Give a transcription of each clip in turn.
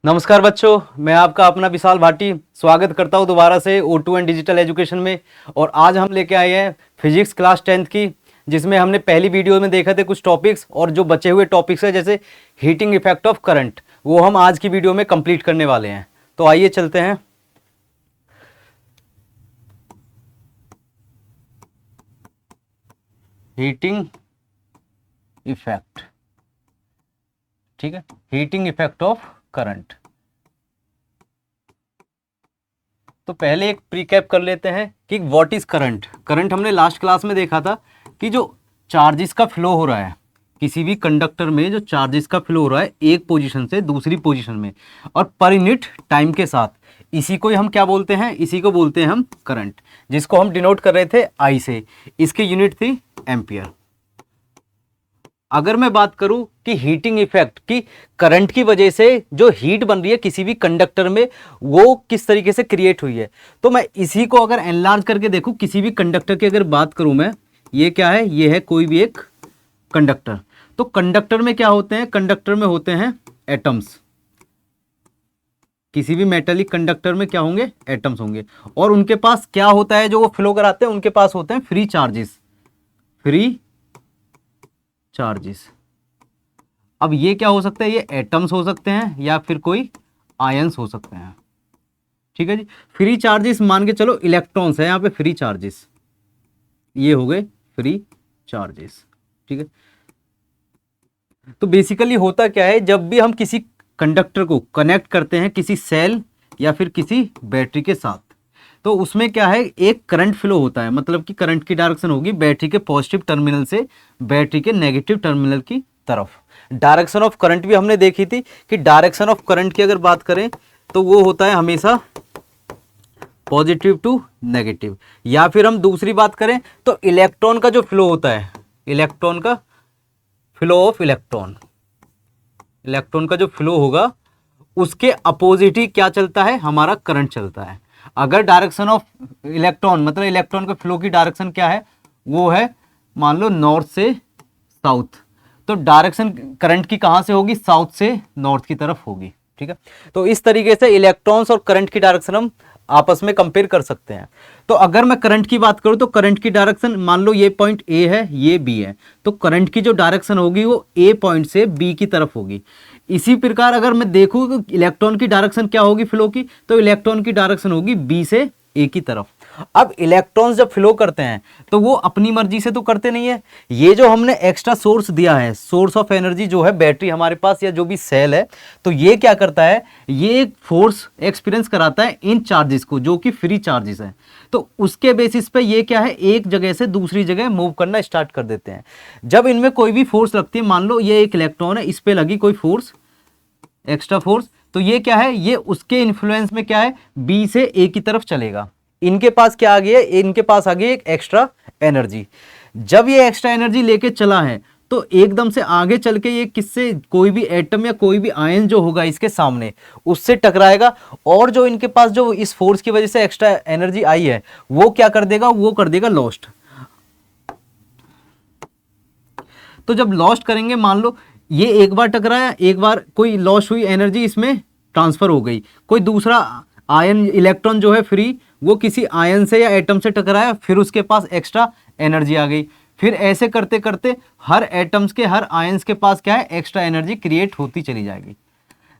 नमस्कार बच्चों, मैं आपका अपना विशाल भाटी स्वागत करता हूं दोबारा से O2 एंड डिजिटल एजुकेशन में। और आज हम लेके आए हैं फिजिक्स क्लास 10th की, जिसमें हमने पहली वीडियो में देखे थे कुछ टॉपिक्स, और जो बचे हुए टॉपिक्स है जैसे हीटिंग इफेक्ट ऑफ करंट, वो हम आज की वीडियो में कंप्लीट करने वाले हैं। तो आइए चलते हैं। हीटिंग इफेक्ट, ठीक है, हीटिंग इफेक्ट ऑफ करंट। तो पहले एक प्रीकैप कर लेते हैं कि व्हाट इज करंट। करंट हमने लास्ट क्लास में देखा था कि जो चार्जेस का फ्लो हो रहा है, किसी भी कंडक्टर में जो चार्जेस का फ्लो हो रहा है एक पोजीशन से दूसरी पोजीशन में, और पर यूनिट टाइम के साथ, इसी को ही हम क्या बोलते हैं, इसी को बोलते हैं हम करंट, जिसको हम डिनोट कर रहे थे आई से। इसकी यूनिट थी एम्पियर। अगर मैं बात करूं कि हीटिंग इफेक्ट की, करंट की वजह से जो हीट बन रही है किसी भी कंडक्टर में, वो किस तरीके से क्रिएट हुई है, तो मैं इसी को अगर एनलार्ज करके देखूं, किसी भी कंडक्टर की अगर बात करूं मैं, ये क्या है, ये है कोई भी एक कंडक्टर। तो कंडक्टर में क्या होते हैं, कंडक्टर में होते हैं एटम्स। किसी भी मेटेलिक कंडक्टर में क्या होंगे, एटम्स होंगे, और उनके पास क्या होता है जो वो फ्लो कराते हैं, उनके पास होते हैं फ्री चार्जेस। Free charges. अब ये क्या हो सकता है, ये एटम्स हो सकते हैं या फिर कोई आयंस हो सकते हैं, ठीक है जी। फ्री चार्जेस मान के चलो इलेक्ट्रॉन्स है यहाँ पे, फ्री चार्जेस, ये हो गए फ्री चार्जेस, ठीक है। तो बेसिकली होता क्या है, जब भी हम किसी कंडक्टर को कनेक्ट करते हैं किसी सेल या फिर किसी बैटरी के साथ, तो उसमें क्या है, एक करंट फ्लो होता है, मतलब कि करंट की डायरेक्शन होगी बैटरी के पॉजिटिव टर्मिनल से बैटरी के नेगेटिव टर्मिनल की तरफ। डायरेक्शन ऑफ करंट भी हमने देखी थी कि डायरेक्शन ऑफ करंट की अगर बात करें तो वो होता है हमेशा पॉजिटिव टू नेगेटिव। या फिर हम दूसरी बात करें तो इलेक्ट्रॉन का जो फ्लो होता है, इलेक्ट्रॉन का फ्लो ऑफ इलेक्ट्रॉन, इलेक्ट्रॉन का जो फ्लो होगा उसके अपोजिट ही क्या चलता है, हमारा करंट चलता है। अगर डायरेक्शन ऑफ इलेक्ट्रॉन, मतलब इलेक्ट्रॉन के फ्लो की डायरेक्शन क्या है, वो है मान लो नॉर्थ से साउथ, तो डायरेक्शन करंट की कहां से होगी, साउथ से नॉर्थ की तरफ होगी, ठीक है। तो इस तरीके से इलेक्ट्रॉन्स और करंट की डायरेक्शन हम आपस में कंपेयर कर सकते हैं। तो अगर मैं करंट की बात करूं तो करंट की डायरेक्शन, मान लो ये पॉइंट ए है, ये बी है, तो करंट की जो डायरेक्शन होगी वो ए पॉइंट से बी की तरफ होगी। इसी प्रकार अगर मैं देखूं तो इलेक्ट्रॉन की डायरेक्शन क्या होगी फ्लो की, तो इलेक्ट्रॉन की डायरेक्शन होगी बी से ए की तरफ। अब इलेक्ट्रॉन्स जब फ्लो करते हैं तो वो अपनी मर्जी से तो करते नहीं है, ये जो हमने एक्स्ट्रा सोर्स दिया है, सोर्स ऑफ एनर्जी जो है बैटरी हमारे पास या जो भी सेल है, तो ये क्या करता है, ये एक फोर्स एक्सपीरियंस कराता है इन चार्जेस को, जो कि फ्री चार्जेस हैं। तो उसके बेसिस पे ये क्या है, एक जगह से दूसरी जगह मूव करना स्टार्ट कर देते हैं। जब इनमें कोई भी फोर्स लगती है, मान लो ये एक इलेक्ट्रॉन है, इस पे लगी कोई फोर्स, एक्स्ट्रा फोर्स, तो ये क्या है, ये उसके इन्फ्लुएंस में क्या है, बी से ए की तरफ चलेगा। इनके पास क्या आ गया, इनके पास आ गई एक एक्स्ट्रा एनर्जी। जब ये एक्स्ट्रा एनर्जी लेके चला है तो एकदम से आगे चल के ये किससे, कोई भी एटम या कोई भी आयन जो होगा इसके सामने, उससे टकराएगा, और जो इनके पास जो इस फोर्स की वजह से एक्स्ट्रा एनर्जी आई है वो क्या कर देगा, वो कर देगा लॉस्ट। तो जब लॉस्ट करेंगे, मान लो ये एक बार टकराया, एक बार कोई लॉस हुई एनर्जी इसमें ट्रांसफर हो गई, कोई दूसरा आयन इलेक्ट्रॉन जो है फ्री, वो किसी आयन से या एटम से टकराया, फिर उसके पास एक्स्ट्रा एनर्जी आ गई। फिर ऐसे करते करते हर एटम्स के, हर आयंस के पास क्या है, एक्स्ट्रा एनर्जी क्रिएट होती चली जाएगी।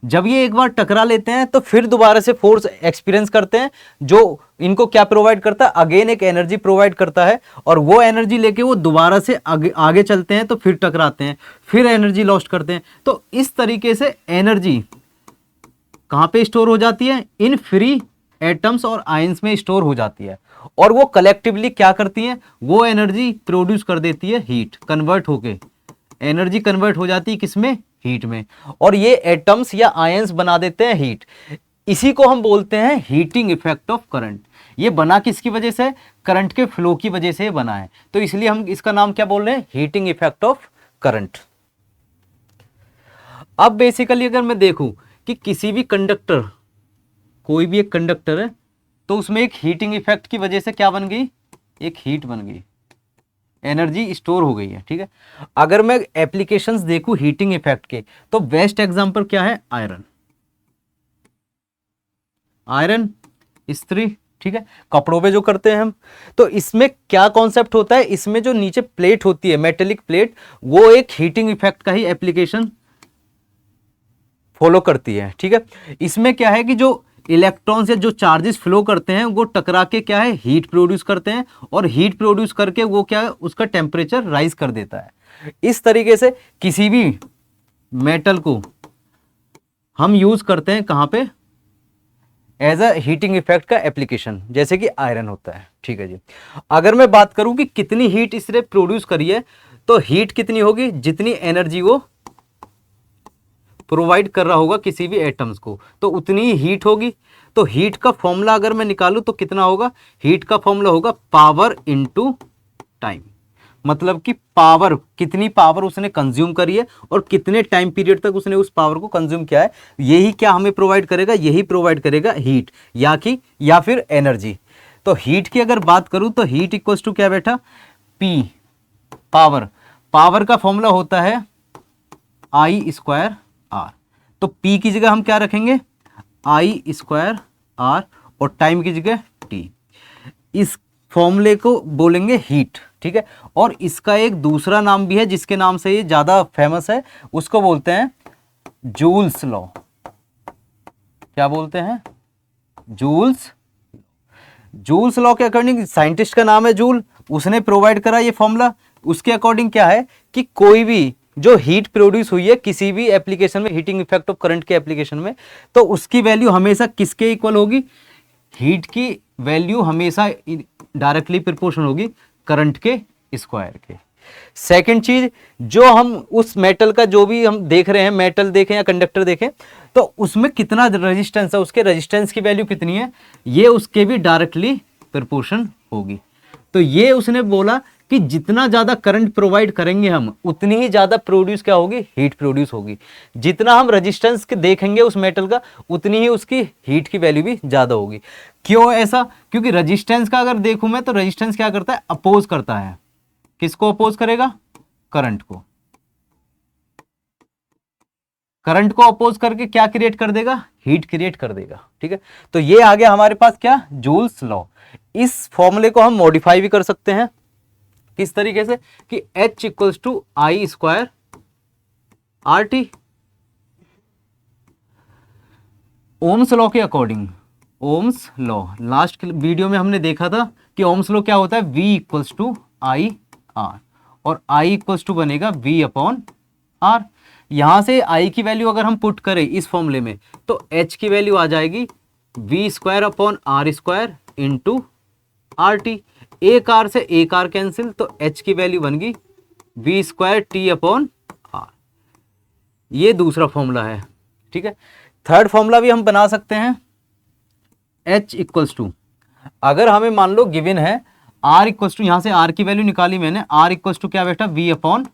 जब ये एक बार टकरा लेते हैं तो फिर दोबारा से फोर्स एक्सपीरियंस करते हैं, जो इनको क्या प्रोवाइड करता है, अगेन एक एनर्जी प्रोवाइड करता है, और वो एनर्जी लेके वो दोबारा से आगे चलते हैं, तो फिर टकराते हैं, फिर एनर्जी लॉस्ट करते हैं। तो इस तरीके से एनर्जी कहां पे स्टोर हो जाती है, इन फ्री एटम्स और आयंस में स्टोर हो जाती है, और वो कलेक्टिवली क्या करती हैं, वो एनर्जी प्रोड्यूस कर देती है हीट, कन्वर्ट होके एनर्जी कन्वर्ट हो जाती है किसमें, हीट में, और ये एटम्स या आयंस बना देते हैं हीट। इसी को हम बोलते हैं हीटिंग इफेक्ट ऑफ करंट। ये बना किसकी वजह से, करंट के फ्लो की वजह से बना है, तो इसलिए हम इसका नाम क्या बोल रहे हैं, हीटिंग इफेक्ट ऑफ करंट। अब बेसिकली अगर मैं देखूं कि किसी भी कंडक्टर, कोई भी एक कंडक्टर है, तो उसमें एक हीटिंग इफेक्ट की वजह से क्या बन गई, एक हीट बन गई, एनर्जी स्टोर हो गई है, ठीक है। अगर मैं एप्लीकेशंस देखूं हीटिंग इफेक्ट के, तो बेस्ट एग्जांपल क्या है, आयरन। आयरन इस्त्री, ठीक है, कपड़ों पे जो करते हैं हम। तो इसमें क्या कॉन्सेप्ट होता है, इसमें जो नीचे प्लेट होती है मेटेलिक प्लेट, वो एक हीटिंग इफेक्ट का ही एप्लीकेशन फॉलो करती है, ठीक है। इसमें क्या है कि जो इलेक्ट्रॉन्स या जो चार्जेस फ्लो करते हैं वो टकरा के क्या है हीट प्रोड्यूस करते हैं, और हीट प्रोड्यूस करके वो क्या है उसका टेम्परेचर राइज कर देता है। इस तरीके से किसी भी मेटल को हम यूज करते हैं कहाँ पे, एज अ हीटिंग इफेक्ट का एप्लीकेशन, जैसे कि आयरन होता है, ठीक है जी। अगर मैं बात करूं कि कितनी हीट इसने प्रोड्यूस करी है, तो हीट कितनी होगी, जितनी एनर्जी वो प्रोवाइड कर रहा होगा किसी भी एटम्स को, तो उतनी ही हीट होगी। तो हीट का फॉर्मूला अगर मैं निकालूं तो कितना होगा, हीट का फॉर्मूला होगा पावर इनटू टाइम। मतलब कि पावर, कितनी पावर उसने कंज्यूम करी है और कितने टाइम पीरियड तक उसने उस पावर को कंज्यूम किया है, यही क्या हमें प्रोवाइड करेगा, यही प्रोवाइड करेगा हीट या फिर एनर्जी। तो हीट की अगर बात करूं तो हीट इक्वल्स टू क्या बेटा, पी पावर का फॉर्मूला होता है आई स्क्वायर आर। तो पी की जगह हम क्या रखेंगे, आई स्क्वायर आर, और टाइम की जगह टी। इस फॉर्मूले को बोलेंगे हीट, ठीक है। और इसका एक दूसरा नाम भी है जिसके नाम से ये ज्यादा फेमस है, उसको बोलते हैं जूल्स लॉ। क्या बोलते हैं, जूल्स लॉ के अकॉर्डिंग, साइंटिस्ट का नाम है जूल, उसने प्रोवाइड करा ये फॉर्मूला। उसके अकॉर्डिंग क्या है कि कोई भी जो हीट प्रोड्यूस हुई है किसी भी एप्लीकेशन में, हीटिंग इफेक्ट ऑफ करंट के एप्लीकेशन में, तो उसकी वैल्यू हमेशा किसके इक्वल होगी, हीट की वैल्यू हमेशा डायरेक्टली प्रोपोर्शनल होगी करंट के स्क्वायर के। सेकंड चीज, जो हम उस मेटल का जो भी हम देख रहे हैं, मेटल देखें या कंडक्टर देखें, तो उसमें कितना रेजिस्टेंस है, उसके रेजिस्टेंस की वैल्यू कितनी है, ये उसके भी डायरेक्टली प्रोपोर्शन होगी। तो ये उसने बोला कि जितना ज्यादा करंट प्रोवाइड करेंगे हम, उतनी ही ज्यादा प्रोड्यूस क्या होगी, हीट प्रोड्यूस होगी। जितना हम रेजिस्टेंस देखेंगे उस मेटल का, उतनी ही उसकी हीट की वैल्यू भी ज्यादा होगी। क्यों ऐसा, क्योंकि रेजिस्टेंस का अगर देखूं मैं, तो रेजिस्टेंस क्या करता है, अपोज करता है। किसको अपोज करेगा, करंट को। करंट को अपोज करके क्या क्रिएट कर देगा, हीट क्रिएट कर देगा, ठीक है। तो ये आ गया हमारे पास क्या, जूल्स लॉ। इस फॉर्मूले को हम मॉडिफाई भी कर सकते हैं, किस तरीके से कि H equals to I square R T. Ohm's law के according, Ohm's law last video में हमने देखा था कि ओम्स लॉ क्या होता है, V equals to I R, और I इक्वल्स टू बनेगा V अपॉन आर। यहां से I की वैल्यू अगर हम पुट करें इस फॉर्मूले में, तो H की वैल्यू आ जाएगी V square upon R square into R T. एक आर से एक आर कैंसिल, तो H की वैल्यू बन गई V square T upon R. ये दूसरा फॉर्मूला है, ठीक है। थर्ड फॉर्मूला भी हम बना सकते हैं, H इक्वल्स टू, अगर हमें मान लो गिवन है R इक्वल्स टू, यहां से R की वैल्यू निकाली मैंने, R इक्वल्स टू क्या बेटा, V अपॉन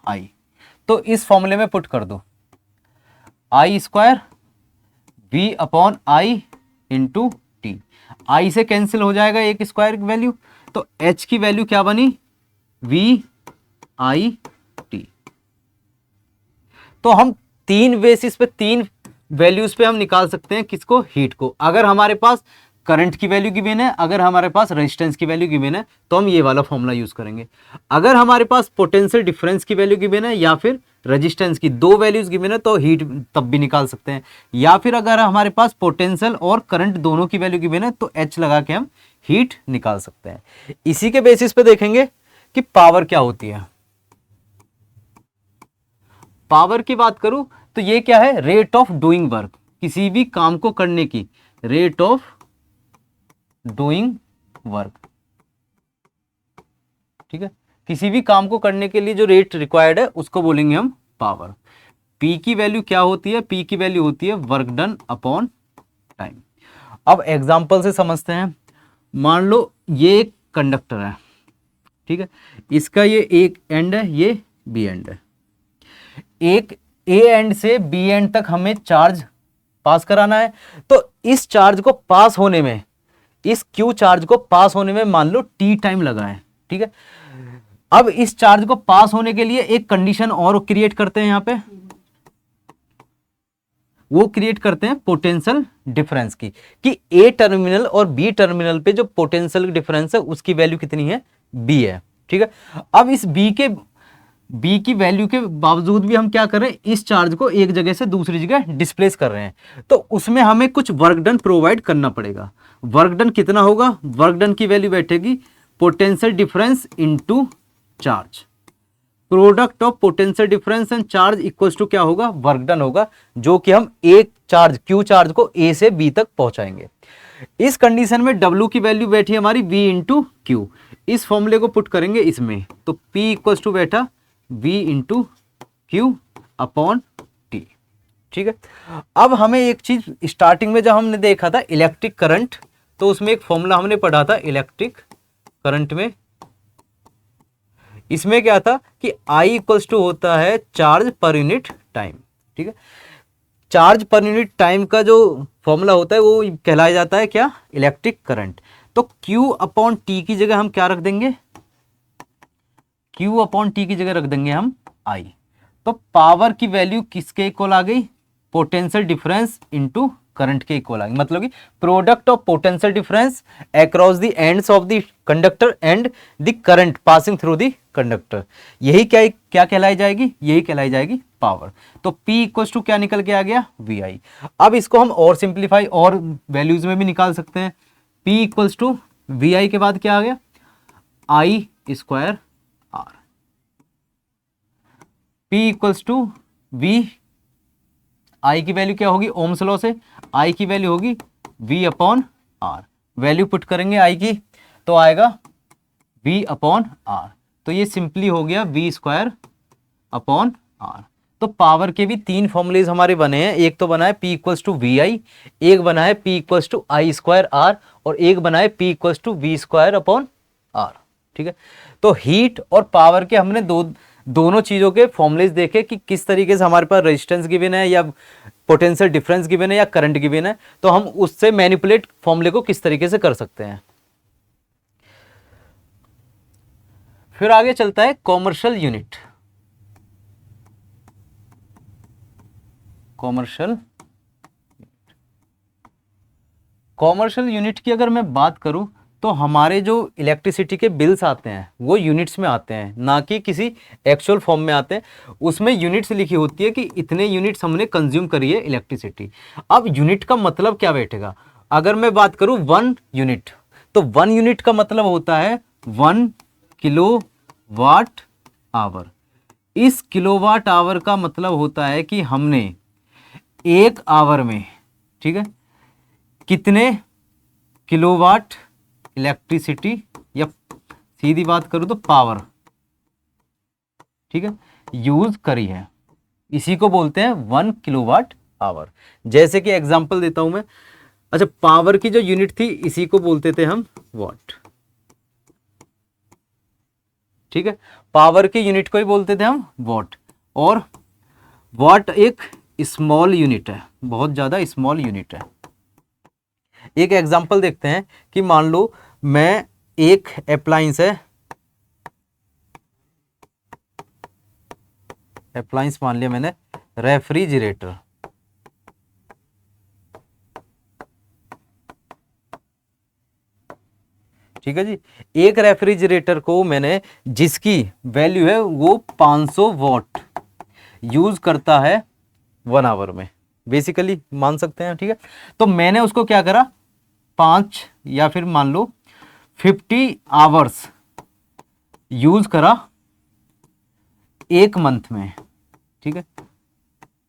आई। तो इस फॉर्मूले में पुट कर दो I square V upon I into T. आई से कैंसिल हो जाएगा एक स्क्वायर की वैल्यू, तो H की वैल्यू क्या बनी, V आई टी। तो हम तीन बेसिस पे, तीन वैल्यूज पे हम निकाल सकते हैं किसको, हीट को। अगर हमारे पास करंट की वैल्यू गिवन है, अगर हमारे पास रेजिस्टेंस की वैल्यू गिवन है, तो हम ये वाला फॉर्मूला यूज करेंगे। अगर हमारे पास पोटेंशियल डिफरेंस की वैल्यू गिवन है या फिर रेजिस्टेंस की, दो वैल्यूज गिवन है, तो हीट तब भी निकाल सकते हैं। या फिर अगर हमारे पास पोटेंशियल और करंट दोनों की वैल्यू गिवन है, तो H लगा के हम हीट निकाल सकते हैं। इसी के बेसिस पे देखेंगे कि पावर क्या होती है। पावर की बात करूं तो ये क्या है, रेट ऑफ डूइंग वर्क, किसी भी काम को करने की रेट ऑफ डूइंग वर्क, ठीक है। किसी भी काम को करने के लिए जो रेट रिक्वायर्ड है उसको बोलेंगे हम पावर। P की वैल्यू क्या होती है, P की वैल्यू होती है वर्क डन अपॉन टाइम। अब एग्जांपल से समझते हैं। मान लो ये एक कंडक्टर है, ठीक है, इसका ये एक एंड है, ये बी एंड है। एक ए एंड से बी एंड तक हमें चार्ज पास कराना है। तो इस चार्ज को पास होने में, इस क्यू चार्ज को पास होने में मान लो टी टाइम लगा है, ठीक है। अब इस चार्ज को पास होने के लिए एक कंडीशन और क्रिएट करते हैं यहां पे। वो क्रिएट करते हैं पोटेंशियल डिफरेंस की, कि ए टर्मिनल और बी टर्मिनल पे जो पोटेंशियल डिफरेंस है उसकी वैल्यू कितनी है, बी है। ठीक है, अब इस बी की वैल्यू के बावजूद भी हम क्या कर रहे हैं, इस चार्ज को एक जगह से दूसरी जगह डिस्प्लेस कर रहे हैं, तो उसमें हमें कुछ वर्क डन प्रोवाइड करना पड़ेगा। वर्क डन कितना होगा, वर्क डन की वैल्यू बैठेगी potential difference into charge, product of potential difference and charge equals to क्या होगा, वर्क डन होगा, जो कि हम एक चार्ज क्यू चार्ज को ए से बी तक पहुंचाएंगे। इस कंडीशन में W की वैल्यू बैठी हमारी V इंटू क्यू, इस फॉर्मूले को पुट करेंगे इसमें, तो P इक्वल्स टू बैठा V into Q upon T. ठीक है, अब हमें एक चीज स्टार्टिंग में जब हमने देखा था इलेक्ट्रिक करंट, तो उसमें एक फॉर्मूला हमने पढ़ा था इलेक्ट्रिक करंट में, इसमें क्या था कि I इक्वल्स टू होता है चार्ज पर यूनिट टाइम। ठीक है, चार्ज पर यूनिट टाइम का जो फॉर्मूला होता है वो कहलाया जाता है क्या, इलेक्ट्रिक करंट। तो Q अपॉन टी की जगह हम क्या रख देंगे, Q अपॉन टी की जगह रख देंगे हम I। तो पावर की वैल्यू किसके इक्वल आ गई, पोटेंशियल डिफरेंस इनटू करंट के इक्वल आ गई, मतलब कि product of potential difference across the ends of the conductor and the current passing through the conductor, यही क्या कहलाई जाएगी, यही कहलाई जाएगी पावर। तो P इक्वल्स टू क्या निकल के आ गया, VI। अब इसको हम और सिंप्लीफाई और वैल्यूज में भी निकाल सकते हैं। P इक्वल्स टू VI के बाद क्या आ गया, I square R। P equals to V, I की वैल्यू क्या होगी, ओम्स लॉ से I की वैल्यू होगी V upon R। Value put करेंगे I की तो आएगा V अपॉन R, तो ये सिंपली हो गया V स्क्वायर अपॉन R। तो पावर के भी तीन फॉर्मूलेज हमारे बने हैं, एक तो बना है P इक्वल्स टू VI, एक बना है P equals to I square R, और एक बना है P equals to V square upon R। ठीक है, तो हीट और पावर के हमने दोनों चीज़ों के फॉर्मूलेज देखे कि किस तरीके से हमारे पास रेजिस्टेंस गिवन है या पोटेंशियल डिफरेंस गिवन है या करंट गिवन है, तो हम उससे मैनिपुलेट फॉर्मूले को किस तरीके से कर सकते हैं। फिर आगे चलता है कॉमर्शियल यूनिट। कॉमर्शियल यूनिट की अगर मैं बात करूं तो हमारे जो इलेक्ट्रिसिटी के बिल्स आते हैं वो यूनिट्स में आते हैं, ना कि किसी एक्चुअल फॉर्म में आते हैं। उसमें यूनिट्स लिखी होती है कि इतने यूनिट्स हमने कंज्यूम करी है इलेक्ट्रिसिटी। अब यूनिट का मतलब क्या बैठेगा, अगर मैं बात करूं 1 यूनिट, तो 1 यूनिट का मतलब होता है 1 किलोवाट आवर। इस किलोवाट आवर का मतलब होता है कि हमने एक आवर में, ठीक है, कितने किलोवाट इलेक्ट्रिसिटी या सीधी बात करूं तो पावर, ठीक है, यूज करी है, इसी को बोलते हैं 1 किलोवाट आवर। जैसे कि एग्जांपल देता हूं मैं, अच्छा पावर की जो यूनिट थी इसी को बोलते थे हम वॉट। ठीक है, पावर की यूनिट को ही बोलते थे हम वॉट, और वॉट एक स्मॉल यूनिट है, बहुत ज्यादा स्मॉल यूनिट है। एक एग्जांपल देखते हैं कि मान लो मैं एक अप्लायंस है, अप्लायंस मान लिया मैंने रेफ्रिजरेटर, ठीक है जी। एक रेफ्रिजरेटर को मैंने, जिसकी वैल्यू है वो 500 वॉट यूज करता है 1 आवर में, बेसिकली मान सकते हैं। ठीक है, तो मैंने उसको क्या करा, 5 या फिर मान लो 50 आवर्स यूज करा एक मंथ में। ठीक है,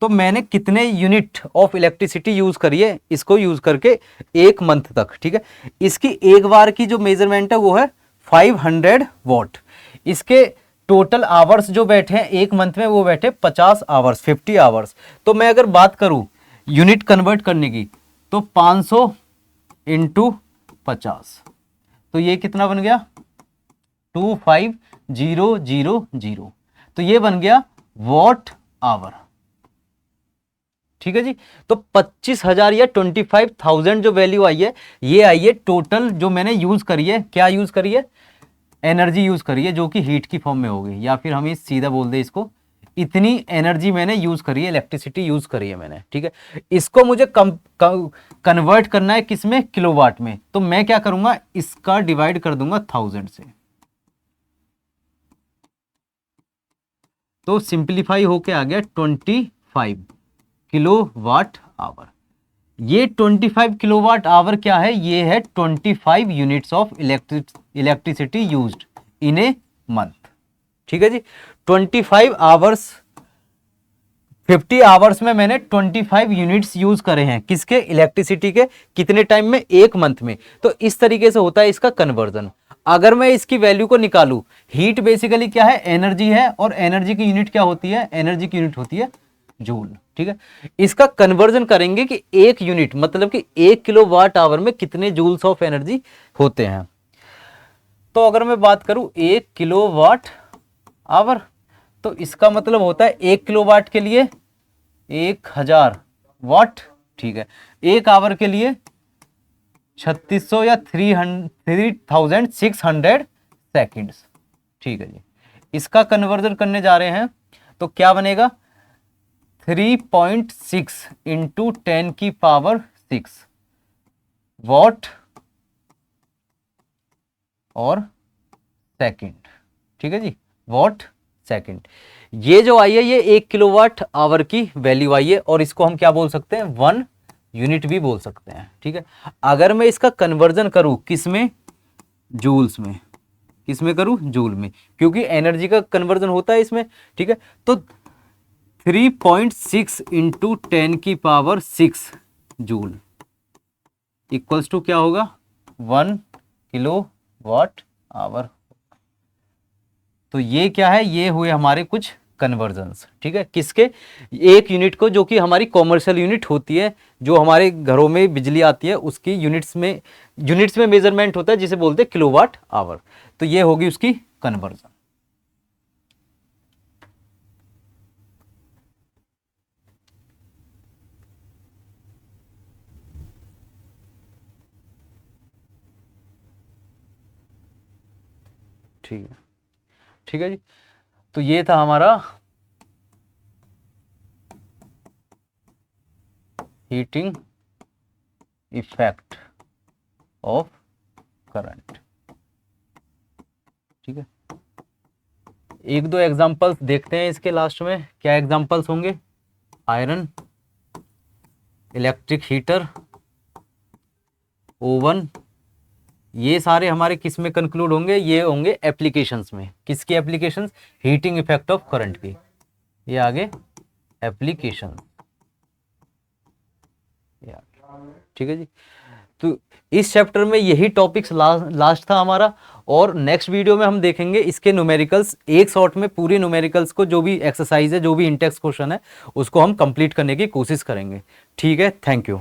तो मैंने कितने यूनिट ऑफ इलेक्ट्रिसिटी यूज करी है इसको यूज करके एक मंथ तक। ठीक है, इसकी एक बार की जो मेजरमेंट है वो है 500 वॉट। इसके टोटल आवर्स जो बैठे हैं एक मंथ में वो बैठे 50 आवर्स, 50 आवर्स। तो मैं अगर बात करूं यूनिट कन्वर्ट करने की तो 500 इंटू 50, तो ये कितना बन गया 25000, तो ये बन गया वॉट आवर। ठीक है जी, तो 25,000 या 25,000 जो वैल्यू आई है ये आई है टोटल जो मैंने यूज करी है। क्या यूज करी है, एनर्जी यूज करी है, जो कि हीट की फॉर्म में होगी, या फिर हम ये सीधा बोल दे इसको इतनी एनर्जी मैंने यूज करी है, इलेक्ट्रिसिटी यूज करी है मैंने, ठीक है। इसको मुझे कन्वर्ट करना है किसमें, किलोवाट में। तो मैं क्या करूंगा, इसका डिवाइड कर दूंगा 1000 से, तो सिंप्लीफाई होके आ गया 25 किलोवाट आवर। ये 25 किलोवाट आवर क्या है, ये है 25 units of electricity used in a month, ठीक है जी। 25 आवर्स, 50 आवर्स में मैंने 25 यूनिट्स यूज करे हैं, किसके, इलेक्ट्रिसिटी के, कितने टाइम में, एक मंथ में। तो इस तरीके से होता है इसका कन्वर्जन। अगर मैं इसकी वैल्यू को निकालूं, हीट बेसिकली क्या है, एनर्जी है, और एनर्जी की यूनिट क्या होती है, एनर्जी की यूनिट होती है जूल, ठीक है। इसका कन्वर्जन करेंगे कि एक यूनिट मतलब कि 1 किलोवाट आवर में कितने जूल्स ऑफ एनर्जी होते हैं। तो अगर मैं बात करूं 1 किलोवाट आवर, तो इसका मतलब होता है 1 किलोवाट के लिए 1000 वाट, ठीक है। 1 आवर के लिए 3600 या 3600 सेकेंड्स, ठीक है जी। इसका कन्वर्जन करने जा रहे हैं तो क्या बनेगा, 3.6 इंटू 10 की पावर 6 वॉट और सेकेंड, ठीक है जी, वॉट सेकेंड। ये जो आई है ये 1 किलोवाट आवर की वैल्यू आई है, और इसको हम क्या बोल सकते हैं, 1 यूनिट भी बोल सकते हैं, ठीक है। अगर मैं इसका कन्वर्जन करूं किसमें, जूल्स में, किसमें करूं, जूल में, क्योंकि एनर्जी का कन्वर्जन होता है इसमें, ठीक है। तो 3.6 इंटू 10 की पावर 6 जूल इक्वल्स टू क्या होगा, 1 किलोवाट आवर। तो ये क्या है, ये हुए हमारे कुछ कन्वर्जन्स, ठीक है, किसके, एक यूनिट को, जो कि हमारी कॉमर्शियल यूनिट होती है, जो हमारे घरों में बिजली आती है उसकी यूनिट्स में मेजरमेंट होता है, जिसे बोलते हैं किलोवाट आवर। तो ये होगी उसकी कन्वर्जन। ठीक है, ठीक है जी। तो ये था हमारा हीटिंग इफेक्ट ऑफ करंट, ठीक है। एक दो एग्जांपल्स देखते हैं इसके लास्ट में, क्या एग्जांपल्स होंगे, आयरन, इलेक्ट्रिक हीटर, ओवन, ये सारे हमारे किस में कंक्लूड होंगे, ये होंगे एप्लीकेशंस में। किसकी applications, heating effect of current की, ये आगे एप्लीकेशन, ठीक है जी। तो इस चैप्टर में यही टॉपिक्स लास्ट था हमारा, और नेक्स्ट वीडियो में हम देखेंगे इसके न्यूमेरिकल्स, एक शॉट में पूरे न्यूमेरिकल्स को, जो भी एक्सरसाइज है, जो भी इंटेक्स क्वेश्चन है, उसको हम कंप्लीट करने की कोशिश करेंगे, ठीक है। Thank you.